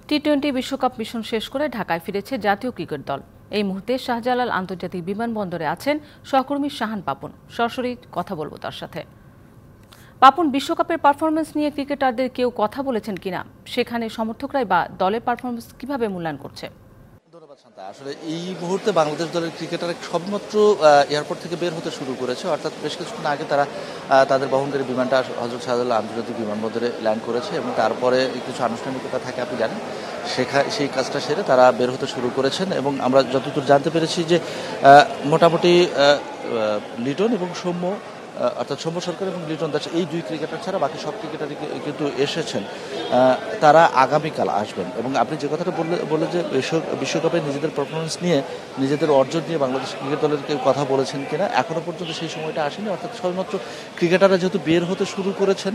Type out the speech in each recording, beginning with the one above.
টি-20 বিশ্বকাপ মিশন শেষ করে ঢাকায় ফিরেছে জাতীয় ক্রিকেট দল। এই মুহূর্তে শাহজালাল আন্তর্জাতিক বিমানবন্দরে আছেন সহকর্মী শাহান পাপন। সরাসরি কথা বলবো তার সাথে। পাপন, বিশ্বকাপের পারফরমেন্স নিয়ে ক্রিকেটারদের কেউ কথা বলেছেন কিনা, সেখানে সমর্থকরাই বা দলের পারফরমেন্স কিভাবে মূল্যায়ন করছে? আসলে এই মুহূর্তে বাংলাদেশ দলের ক্রিকেটাররা সবেমাত্র এয়ারপোর্ট থেকে বের হতে শুরু করেছে, অর্থাৎ বেশ কিছুক্ষণ আগে তারা তাদের বহনকারী বিমানটা হযরত শাহজালাল আন্তর্জাতিক বিমানবন্দরে ল্যান্ড করেছে এবং তারপরে কিছু আনুষ্ঠানিকতা থাকে, আপনি জানেন, সেই কাজটা সেরে তারা বের হতে শুরু করেছেন। এবং আমরা যতদূর জানতে পেরেছি যে মোটামুটি লিটন এবং সৌম্য, অর্থাৎ সৌম্য সরকার এবং লিটন দাস, এই দুই ক্রিকেটার ছাড়া বাকি সব ক্রিকেটারই কিন্তু এসেছেন। তারা আগামীকাল আসবেন। এবং আপনি যে কথাটা বললেন যে বিশ্বকাপে নিজেদের পারফরমেন্স নিয়ে, নিজেদের অর্জন নিয়ে বাংলাদেশ ক্রিকেট দলের কেউ কথা বলেছেন কিনা, এখনও পর্যন্ত সেই সময়টা আসেনি। অর্থাৎ সবেমাত্র ক্রিকেটাররা যেহেতু বের হতে শুরু করেছেন,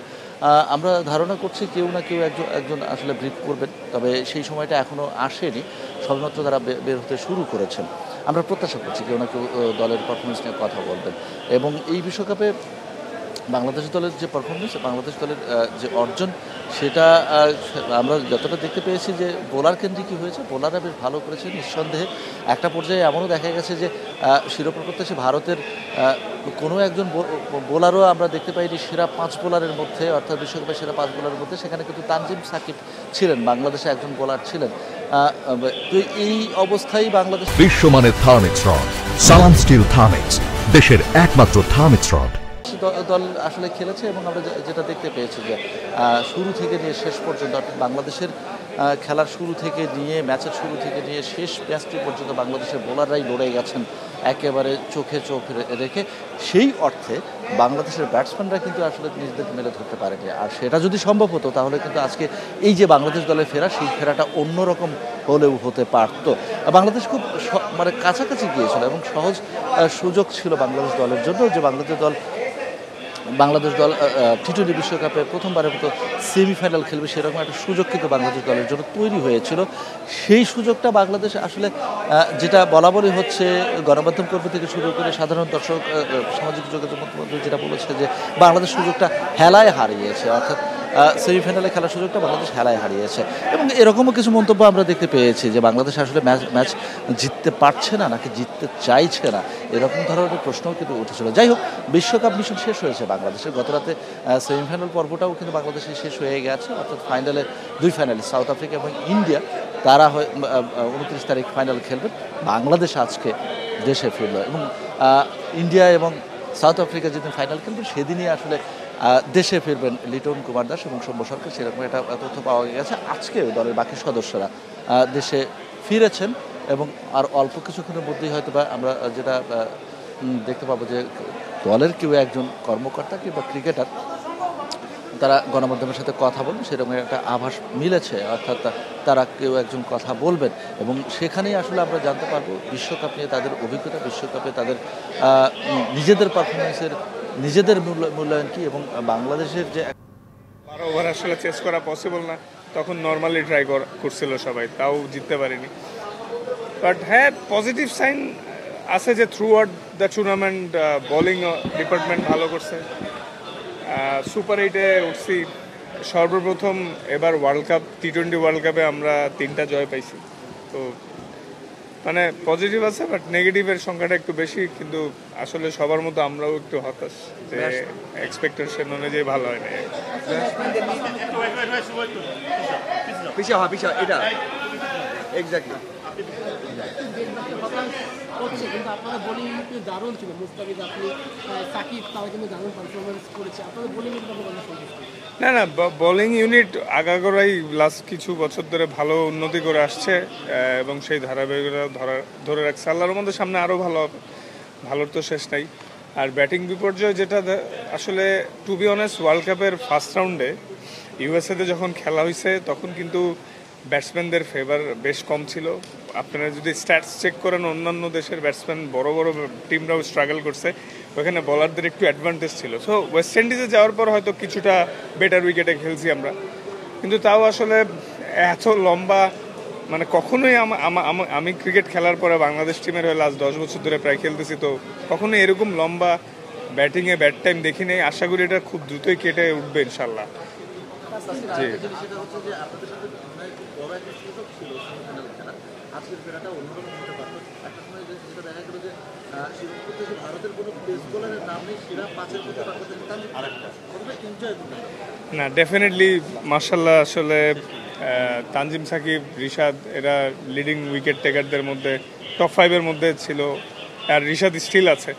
আমরা ধারণা করছি কেউ না কেউ একজন আসলে ব্রিফ করবেন, তবে সেই সময়টা এখনও আসেনি। সবেমাত্র তারা বের হতে শুরু করেছেন। আমরা প্রত্যাশা করছি কেউ না কেউ দলের পারফরমেন্স নিয়ে কথা বলবেন। এবং এই বিশ্বকাপে বাংলাদেশ দলের যে পারফরমেন্স, বাংলাদেশ দলের যে অর্জন, সেটা আমরা যতটা দেখতে পেয়েছি যে বোলার কেন্দ্রিকই হয়েছে। বোলাররা বেশ ভালো করেছে নিঃসন্দেহে। একটা পর্যায়ে এমনও দেখা গেছে যে শিরোপা প্রত্যাশী ভারতের কোনো একজন বোলারও আমরা দেখতে পাইনি সেরা 5 বোলারের মধ্যে, অর্থাৎ বিশ্বকাপের সেরা 5 বোলারের মধ্যে। সেখানে কিন্তু তানজিম সাকিব ছিলেন, বাংলাদেশে একজন বোলার ছিলেন। তো এই অবস্থায় বাংলাদেশ বিশ্বমানের থার্মিক্স রড, সালাম স্টিল থার্মিক্স, দেশের একমাত্র থার্মিক্স রড। দল আসলে খেলেছে এবং আমরা যেটা দেখতে পেয়েছি যে শুরু থেকে নিয়ে শেষ পর্যন্ত, অর্থাৎ বাংলাদেশের খেলার শুরু থেকে নিয়ে, ম্যাচের শুরু থেকে নিয়ে শেষ ম্যাচটি পর্যন্ত বাংলাদেশের বোলাররাই লড়ে গেছেন একেবারে চোখে চোখ রেখে। সেই অর্থে বাংলাদেশের ব্যাটসম্যানরা কিন্তু আসলে নিজেদেরকে মেরে ধরতে পারেনি। আর সেটা যদি সম্ভব হতো তাহলে কিন্তু আজকে এই যে বাংলাদেশ দলে ফেরা, সেই ফেরাটা অন্যরকম হলেও হতে পারত। বাংলাদেশ খুব মানে কাছাকাছি গিয়েছিল এবং সহজ সুযোগ ছিল বাংলাদেশ দলের জন্য যে বাংলাদেশ দল টি-20 বিশ্বকাপে প্রথমবারের মতো সেমিফাইনাল খেলবে, সেরকম একটা সুযোগ কিন্তু বাংলাদেশ দলের জন্য তৈরি হয়েছিল। সেই সুযোগটা বাংলাদেশ আসলে, যেটা বলা বলি হচ্ছে, গণমাধ্যম কর্মী থেকে শুরু করে সাধারণ দর্শক, সামাজিক যোগাযোগ মাধ্যম যেটা বলেছে যে বাংলাদেশ সুযোগটা হেলায় হারিয়েছে, অর্থাৎ সেমিফাইনালে খেলার সুযোগটা বাংলাদেশ হেলায় হারিয়েছে। এবং এরকমও কিছু মন্তব্য আমরা দেখতে পেয়েছি যে বাংলাদেশ আসলে ম্যাচ জিততে পারছে না নাকি জিততে চাইছে না, এরকম ধরনের প্রশ্নও কিন্তু উঠেছিল। যাই হোক, বিশ্বকাপ মিশন শেষ হয়েছে বাংলাদেশের। গতরাতে সেমিফাইনাল পর্বটাও কিন্তু বাংলাদেশে শেষ হয়ে গেছে, অর্থাৎ ফাইনালে দুই ফাইনালিস্ট সাউথ আফ্রিকা এবং ইন্ডিয়া, তারা 29 তারিখ ফাইনাল খেলবেন। বাংলাদেশ আজকে দেশে ফিরল এবং ইন্ডিয়া এবং সাউথ আফ্রিকা যেদিন ফাইনাল খেলবেন সেদিনই আসলে দেশে ফিরবেন লিটন কুমার দাস এবং সৌম্য সরকার, সেরকম একটা তথ্য পাওয়া গেছে। আজকে দলের বাকি সদস্যরা দেশে ফিরেছেন এবং আর অল্প কিছুক্ষণের মধ্যেই হয়তো বা আমরা যেটা দেখতে পাবো যে দলের কেউ একজন কর্মকর্তা কিংবা ক্রিকেটার তারা গণমাধ্যমের সাথে কথা বলবেন, সেরকম একটা আভাস মিলেছে। অর্থাৎ তারা কেউ একজন কথা বলবেন এবং সেখানেই আসলে আমরা জানতে পারবো বিশ্বকাপ নিয়ে তাদের অভিজ্ঞতা, বিশ্বকাপে তাদের নিজেদের পারফরমেন্সের নিজেদের মূল্যায়ন কি। এবং বাংলাদেশের যে 12 ওভার আসলে চেস করা পসিবল না, তখন নর্মালি ট্রাই করছিল সবাই, তাও জিততে পারেনি। বাট হ্যাঁ, পজিটিভ সাইন আছে যে through out the tournament bowling department ভালো করছে। সুপার 8-এ উঠছি সর্বপ্রথম। এবার ওয়ার্ল্ড কাপ, টি-20 ওয়ার্ল্ড কাপে আমরা 3টা জয় পাইছি। তো মানে পজিটিভ আছে, বাট নেগেটিভের সংখ্যাটা একটু বেশি। কিন্তু আসলে সবার মতো আমরাও একটু হতাশ যে এক্সপেকটেশন অনুযায়ী ভালো হয় না। এটা এক্স্যাক্টলি কিন্তু আপনাদের বোলিং কিন্তু দারুণ ছিল। মুস্তাফিজ, আপনি, সাকিব, তারা কিন্তু দারুণ পারফরমেন্স করেছে। আপনাদের বোলিং না, বোলিং ইউনিট আগাগোড়াই লাস্ট কিছু বছর ধরে ভালো উন্নতি করে আসছে এবং সেই ধারাবাহিকতা ধরে রাখছে। আল্লাহর মধ্যে সামনে আরও ভালো হবে, ভালোর তো শেষ নাই। আর ব্যাটিং বিপর্যয় যেটা আসলে টু বি অনেস্ট, ওয়ার্ল্ড কাপের ফার্স্ট রাউন্ডে ইউএসএতে যখন খেলা হয়েছে তখন কিন্তু ব্যাটসম্যানদের ফেভার বেশ কম ছিল। আপনারা যদি স্ট্যাটস চেক করেন, অন্যান্য দেশের ব্যাটসম্যান বড় বড় টিমরাও স্ট্রাগল করছে, ওখানে বলারদের একটু অ্যাডভান্টেজ ছিল। সো ওয়েস্ট ইন্ডিজে যাওয়ার পর হয়তো কিছুটা বেটার উইকেটে খেলছি আমরা, কিন্তু তাও আসলে এত লম্বা, মানে কখনোই আমি ক্রিকেট খেলার পরে বাংলাদেশ টিমের হয়ে লাস্ট 10 বছর ধরে প্রায় খেলতেছি, তো কখনোই এরকম লম্বা ব্যাটিংয়ে ব্যাট টাইম দেখি নেই। আশা করি এটা খুব দ্রুতই কেটে উঠবে ইনশাল্লাহ। জি সেটা হচ্ছে যে আপনাদের সাথে বড় একটা সুযোগ ছিল সেমিফাইনালে খেলা, আজকের ফেরাটা অন্যরকম হতে পারত। একটা সময় যেটা দেখা গেল যে শ্রীলঙ্কার দেশে ভারতের কোনো পেস বোলারের নাম নেই, সেরা 5-এর মধ্যে বাংলাদেশ আরেকটা কতটা এনজয় করলেন? না ডেফিনেটলি মার্শাল্লাহ, আসলে তানজিম সাকিব, রিশাদ এরা লিডিং উইকেট টেকারদের মধ্যে টপ 5-এর মধ্যে ছিল, আর রিশাদ স্টিল আছে।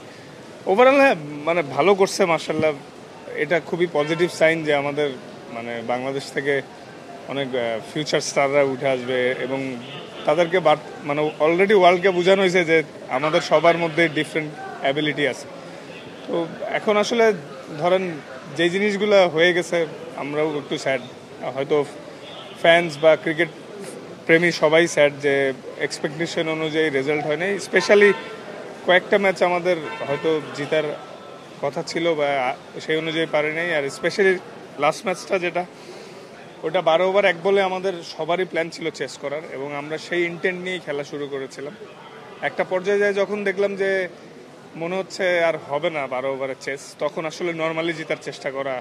ওভারঅল হ্যাঁ মানে ভালো করছে মার্শাল্লাহ, এটা খুবই পজিটিভ সাইন যে আমাদের মানে বাংলাদেশ থেকে অনেক ফিউচার স্টাররা উঠে আসবে এবং তাদেরকে মানে অলরেডি ওয়ার্ল্ডকে বোঝানো হয়েছে যে আমাদের সবার মধ্যে ডিফারেন্ট অ্যাবিলিটি আছে। তো এখন আসলে ধরেন যে জিনিসগুলো হয়ে গেছে আমরাও একটু স্যাড, হয়তো ফ্যান্স বা ক্রিকেট প্রেমী সবাই স্যাড যে এক্সপেকটেশন অনুযায়ী রেজাল্ট হয় নাই। স্পেশালি কয়েকটা ম্যাচ আমাদের হয়তো জিতার কথা ছিল বা সেই অনুযায়ী পারে নাই, আর স্পেশালি লাস্ট ম্যাচটা যেটা ওটা 12 ওভার 1 বলে আমাদের সবারই প্ল্যান ছিল চেস করার এবং আমরা সেই ইন্টেন্ট নিয়েই খেলা শুরু করেছিলাম। একটা পর্যায়ে যায় যখন দেখলাম যে মনে হচ্ছে আর হবে না 12 ওভারের চেস, তখন আসলে নর্মালি জেতার চেষ্টা করা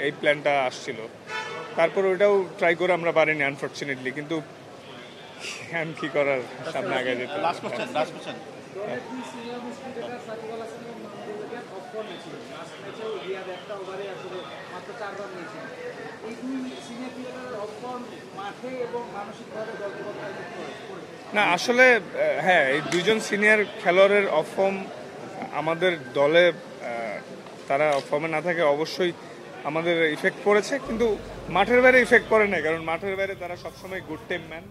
এই প্ল্যানটা আসছিল। তারপর ওইটাও ট্রাই করে আমরা পারিনি আনফর্চুনেটলি, কিন্তু আমি কি করার, সামনে আগে যেতে না আসলে হ্যাঁ এই দুইজন সিনিয়র খেলোয়াড়ের অফ ফর্ম আমাদের দলে তারা অফ ফর্মে না থাকে অবশ্যই আমাদের ইফেক্ট পড়েছে, কিন্তু মাঠের বাইরে ইফেক্ট পড়ে না, কারণ মাঠের বাইরে তারা সবসময় গুড টিম ম্যান।